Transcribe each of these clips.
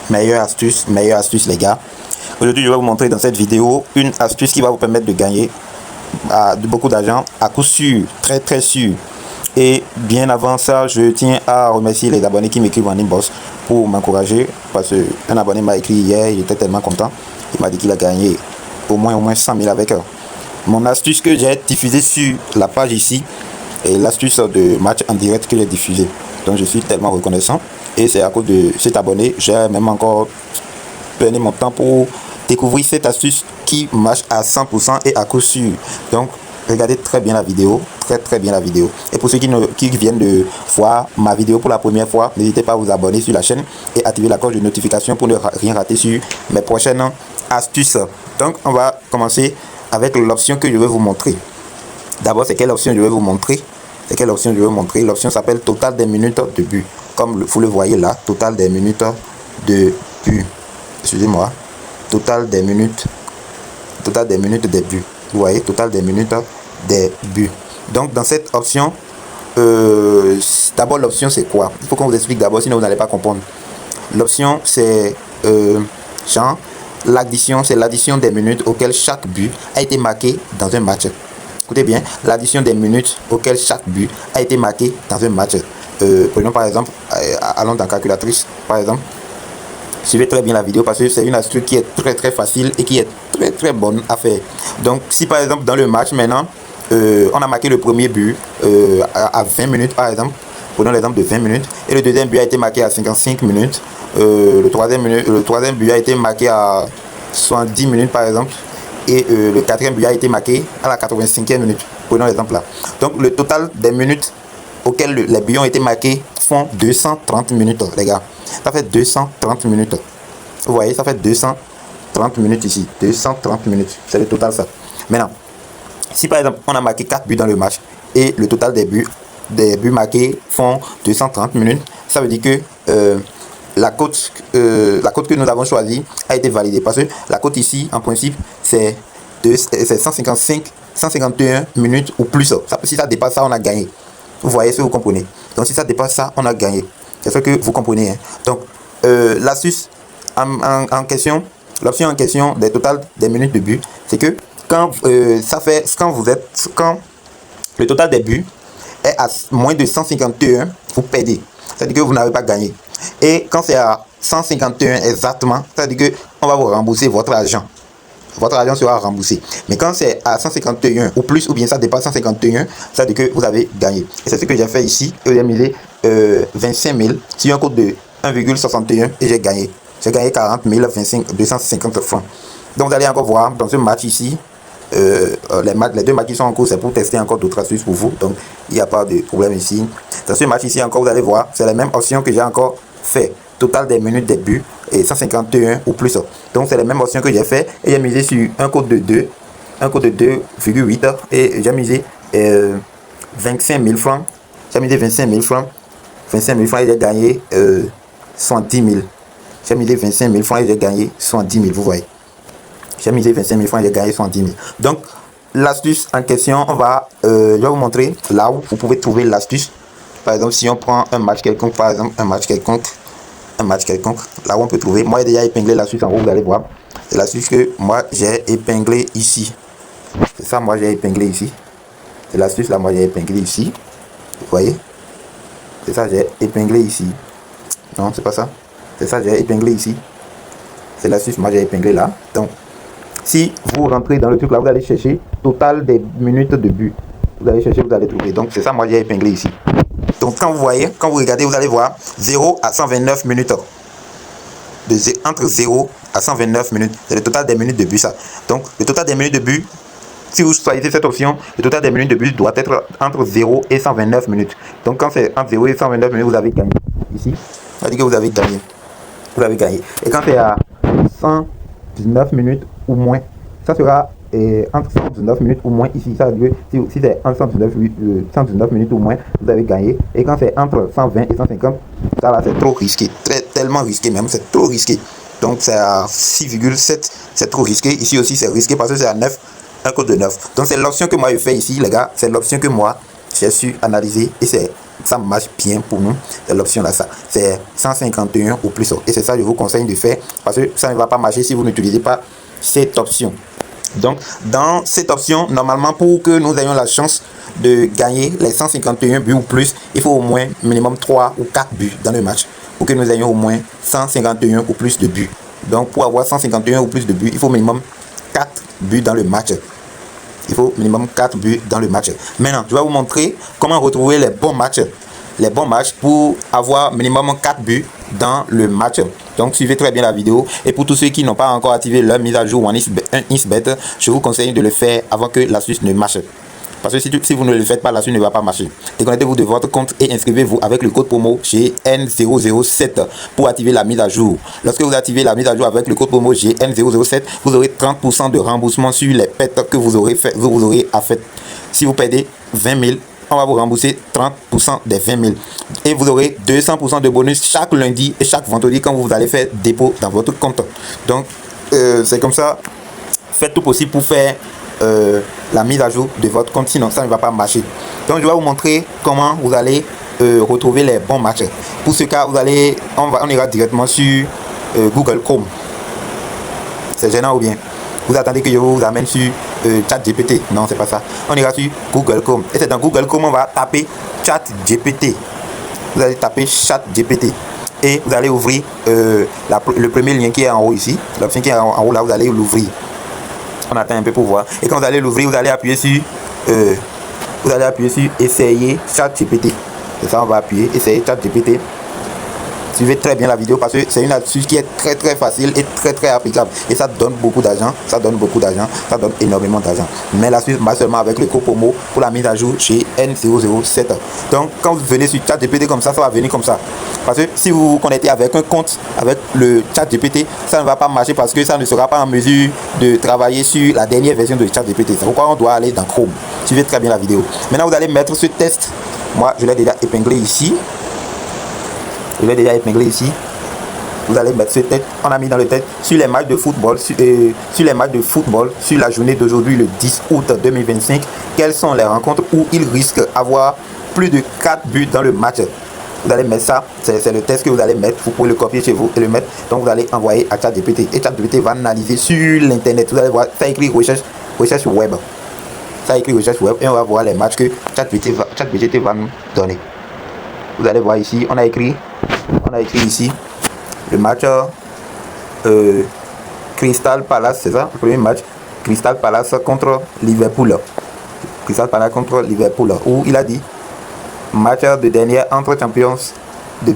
Meilleure astuce les gars. Aujourd'hui je vais vous montrer dans cette vidéo une astuce qui va vous permettre de gagner beaucoup d'argent à coup sûr, très sûr. Et bien avant ça, je tiens à remercier les abonnés qui m'écrivent en inbox pour m'encourager, parce qu'un abonné m'a écrit hier, il était tellement content, il m'a dit qu'il a gagné au moins 100 000 avec mon astuce que j'ai diffusée sur la page ici, et l'astuce de match en direct que j'ai diffusé. Donc je suis tellement reconnaissant, et c'est à cause de cet abonné, j'ai même encore donné mon temps pour découvrir cette astuce qui marche à 100% et à coup sûr. Donc regardez très bien la vidéo, très bien la vidéo. Et pour ceux qui viennent de voir ma vidéo pour la première fois, n'hésitez pas à vous abonner sur la chaîne et activer la cloche de notification pour ne rien rater sur mes prochaines astuces. Donc on va commencer avec l'option que je vais vous montrer. D'abord, c'est quelle option je vais vous montrer? L'option s'appelle total des minutes de but. Comme vous le voyez là, total des minutes de but. Excusez-moi. Total des minutes des buts. Vous voyez, total des minutes des buts. Donc dans cette option, d'abord l'option c'est quoi? Il faut qu'on vous explique d'abord, sinon vous n'allez pas comprendre. L'option c'est genre l'addition, c'est l'addition des minutes auxquelles chaque but a été marqué dans un match. Écoutez bien, l'addition des minutes auxquelles chaque but a été marqué dans un match. Prenons par exemple, allons dans la calculatrice par exemple. Suivez très bien la vidéo parce que c'est une astuce qui est très facile et qui est très bonne à faire. Donc si par exemple dans le match maintenant on a marqué le premier but à 20 minutes par exemple, prenons l'exemple de 20 minutes, et le deuxième but a été marqué à 55 minutes, le troisième but a été marqué à 70 minutes par exemple, et le quatrième but a été marqué à la 85e minute, prenons l'exemple là. Donc le total des minutes auxquelles les buts ont été marqués font 230 minutes les gars. Ça fait 230 minutes. Vous voyez, ça fait 230 minutes ici. 230 minutes. C'est le total ça. Maintenant, si par exemple on a marqué 4 buts dans le match et le total des buts marqués font 230 minutes, ça veut dire que la cote que nous avons choisie a été validée. Parce que la cote ici, en principe, c'est 151 minutes ou plus. Si ça dépasse ça, on a gagné. Vous voyez ce que vous comprenez. Donc si ça dépasse ça, on a gagné. C'est ce que vous comprenez. Hein. Donc l'astuce en question, l'option en question des totales des minutes de but, c'est que quand quand le total des buts est à moins de 151, vous perdez. C'est-à-dire que vous n'avez pas gagné. Et quand c'est à 151 exactement, c'est-à-dire que on va vous rembourser votre argent. Votre argent sera remboursé. Mais quand c'est à 151 ou plus, ou bien ça dépasse 151, ça veut dire que vous avez gagné. Et c'est ce que j'ai fait ici. J'ai misé 25 000 sur un code de 1,61 et j'ai gagné. J'ai gagné 40 250 francs. Donc vous allez encore voir dans ce match ici, les deux matchs qui sont en cours, c'est pour tester encore d'autres astuces pour vous. Donc il n'y a pas de problème ici. Dans ce match ici encore, vous allez voir, c'est la même option que j'ai encore fait. Total des minutes des buts et 151 ou plus. Donc c'est la même option que j'ai fait et j'ai misé sur un code de 2,8 et j'ai misé 25 000 francs. J'ai misé 25 000 francs. 25 000 francs et j'ai gagné 110 000. J'ai misé 25 000 francs et j'ai gagné 110 000. Vous voyez. J'ai misé 25 000 francs et j'ai gagné 110 000. Donc l'astuce en question, je vais vous montrer là où vous pouvez trouver l'astuce. Par exemple, si on prend un match quelconque, là où on peut trouver. Moi, j'ai déjà épinglé l'astuce en haut, vous allez voir. C'est l'astuce que moi j'ai épinglé ici. C'est ça, moi j'ai épinglé ici. C'est l'astuce là, moi j'ai épinglé ici. Vous voyez? C'est ça, j'ai épinglé ici. Non, c'est pas ça. C'est ça, j'ai épinglé ici. C'est l'astuce, moi j'ai épinglé là. Donc, si vous rentrez dans le truc là, vous allez chercher total des minutes de but. Vous allez chercher, vous allez trouver. Donc, c'est ça, moi j'ai épinglé ici. Donc quand vous voyez, quand vous regardez, vous allez voir 0 à 129 minutes. Entre 0 à 129 minutes. C'est le total des minutes de but ça. Donc le total des minutes de but, si vous choisissez cette option, le total des minutes de but doit être entre 0 et 129 minutes. Donc quand c'est entre 0 et 129 minutes, vous avez gagné. Ici, ça veut dire que vous avez gagné. Vous avez gagné. Et quand c'est à 119 minutes ou moins, ça sera entre 119 minutes ou moins ici. Ça veut dire que si c'est entre 119 minutes ou moins, vous avez gagné. Et quand c'est entre 120 et 150, ça là c'est trop risqué. Tellement risqué même, c'est trop risqué. Donc c'est à 6,7, c'est trop risqué. Ici aussi c'est risqué parce que c'est à 9, un code de 9. Donc c'est l'option que moi je fais ici les gars. C'est l'option que moi j'ai su analyser et c'est ça marche bien pour nous. L'option là, ça c'est 151 ou plus. Et c'est ça que je vous conseille de faire parce que ça ne va pas marcher si vous n'utilisez pas cette option. Donc dans cette option, normalement pour que nous ayons la chance de gagner les 151 buts ou plus, il faut au moins minimum 3 ou 4 buts dans le match pour que nous ayons au moins 151 ou plus de buts. Donc pour avoir 151 ou plus de buts, il faut minimum 4 buts dans le match. Il faut minimum 4 buts dans le match. Maintenant, je vais vous montrer comment retrouver les bons matchs. Les bons matchs pour avoir minimum 4 buts dans le match. Donc suivez très bien la vidéo. Et pour tous ceux qui n'ont pas encore activé leur mise à jour OneXBet, je vous conseille de le faire avant que l'astuce ne marche. Parce que si vous ne le faites pas, l'astuce ne va pas marcher. Déconnectez-vous de votre compte et inscrivez-vous avec le code promo GN007 pour activer la mise à jour. Lorsque vous activez la mise à jour avec le code promo GN007, vous aurez 30% de remboursement sur les pets que vous aurez à faire. Si vous perdez 20 000, on va vous rembourser 30% des 20 000. Et vous aurez 200% de bonus chaque lundi et chaque vendredi quand vous allez faire dépôt dans votre compte. Donc, c'est comme ça. Faites tout possible pour faire la mise à jour de votre compte, sinon ça ne va pas marcher. Donc je vais vous montrer comment vous allez retrouver les bons matchs. Pour ce cas, on ira directement sur Google Chrome. C'est gênant ou bien? Vous attendez que je vous amène sur ChatGPT? Non, c'est pas ça. On ira sur Google Chrome. Et c'est dans Google Chrome, on va taper ChatGPT. Vous allez taper ChatGPT. Et vous allez ouvrir le premier lien qui est en haut ici. L'option qui est en haut là, vous allez l'ouvrir. On attend un peu pour voir. Et quand vous allez l'ouvrir, vous allez appuyer sur essayer ChatGPT. C'est ça, on va appuyer essayer ChatGPT. Suivez très bien la vidéo parce que c'est une astuce qui est très très facile et très très applicable. Et ça donne beaucoup d'argent. Ça donne énormément d'argent. Mais l'astuce marche seulement avec le code promo pour la mise à jour chez N007. Donc quand vous venez sur ChatGPT comme ça, ça va venir comme ça. Parce que si vous vous connectez avec un compte avec le ChatGPT, ça ne va pas marcher parce que ça ne sera pas en mesure de travailler sur la dernière version de ChatGPT. C'est pourquoi on doit aller dans Chrome. Suivez très bien la vidéo. Maintenant vous allez mettre ce test. Moi je l'ai déjà épinglé ici. Je l'ai déjà épinglé ici. Vous allez mettre ce tête. On a mis dans le tête sur les matchs de football, sur la journée d'aujourd'hui, le 10 août 2025. Quelles sont les rencontres où il risque d'avoir plus de 4 buts dans le match? Vous allez mettre ça. C'est le test que vous allez mettre. Vous pouvez le copier chez vous et le mettre. Donc vous allez envoyer à ChatGPT. Et ChatGPT va analyser sur l'internet. Vous allez voir, ça écrit recherche web. Ça écrit recherche web et on va voir les matchs que ChatGPT va nous donner. Vous allez voir ici, on a écrit ici le match Crystal Palace, c'est ça, le premier match Crystal Palace contre Liverpool. Où il a dit match de dernière entre champions de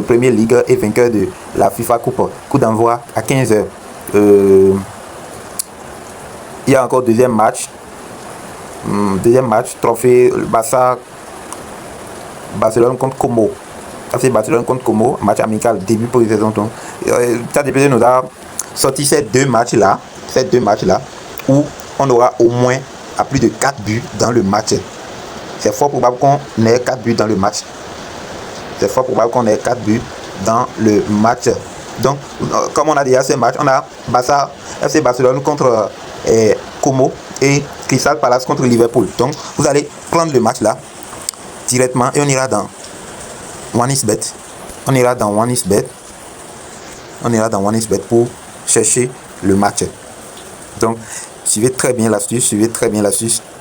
Premier League et vainqueur de la FIFA Coupe. Coup d'envoi à 15h. Il y a encore deuxième match, trophée Barcelone contre Como. C'est Barcelone contre Como, match amical, début pour les saisons. ChatGPT nous a sorti ces deux matchs là où on aura au moins à plus de 4 buts dans le match. C'est fort probable qu'on ait 4 buts dans le match. Donc, comme on a déjà ces matchs, on a FC Barcelone contre Como et Crystal Palace contre Liverpool. Donc, vous allez prendre le match là directement et on ira dans OneXBet. On ira dans OneXBet pour chercher le match. Donc, suivez très bien l'astuce.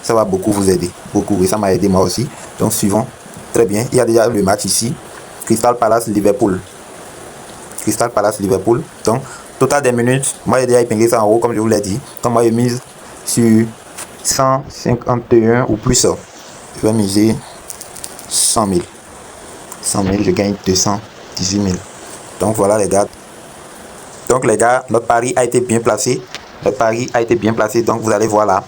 Ça va beaucoup vous aider. Et ça m'a aidé moi aussi. Donc, suivons très bien. Il y a déjà le match ici. Crystal Palace Liverpool. Donc, total des minutes. Moi, j'ai déjà épinglé ça en haut, comme je vous l'ai dit. Donc, moi, j'ai mise sur 151 ou plus. Je vais miser 100 000. Je gagne 218 000. Donc voilà les gars. Notre pari a été bien placé. Donc vous allez voir là.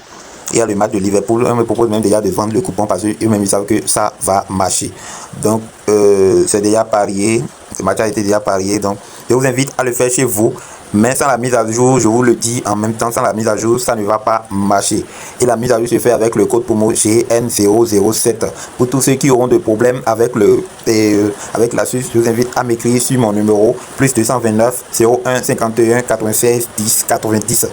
Il y a le match de Liverpool. On me propose même déjà de vendre le coupon parce qu'eux-mêmes ils savent que ça va marcher. Donc c'est déjà parié. Ce match a été déjà parié. Donc je vous invite à le faire chez vous. Mais sans la mise à jour, je vous le dis en même temps, sans la mise à jour, ça ne va pas marcher. Et la mise à jour se fait avec le code promo GN007. Pour tous ceux qui auront des problèmes avec l'astuce, je vous invite à m'écrire sur mon numéro plus 229 01 51 96 10 90.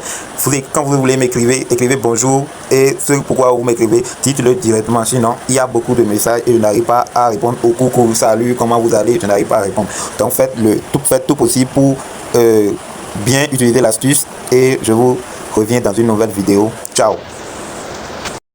Quand vous voulez m'écrire, écrivez bonjour et ce pourquoi vous m'écrivez, dites-le directement. Sinon, il y a beaucoup de messages et je n'arrive pas à répondre au coucou, salut, comment vous allez, je n'arrive pas à répondre. Donc faites tout possible pour bien utiliser l'astuce et je vous reviens dans une nouvelle vidéo. Ciao.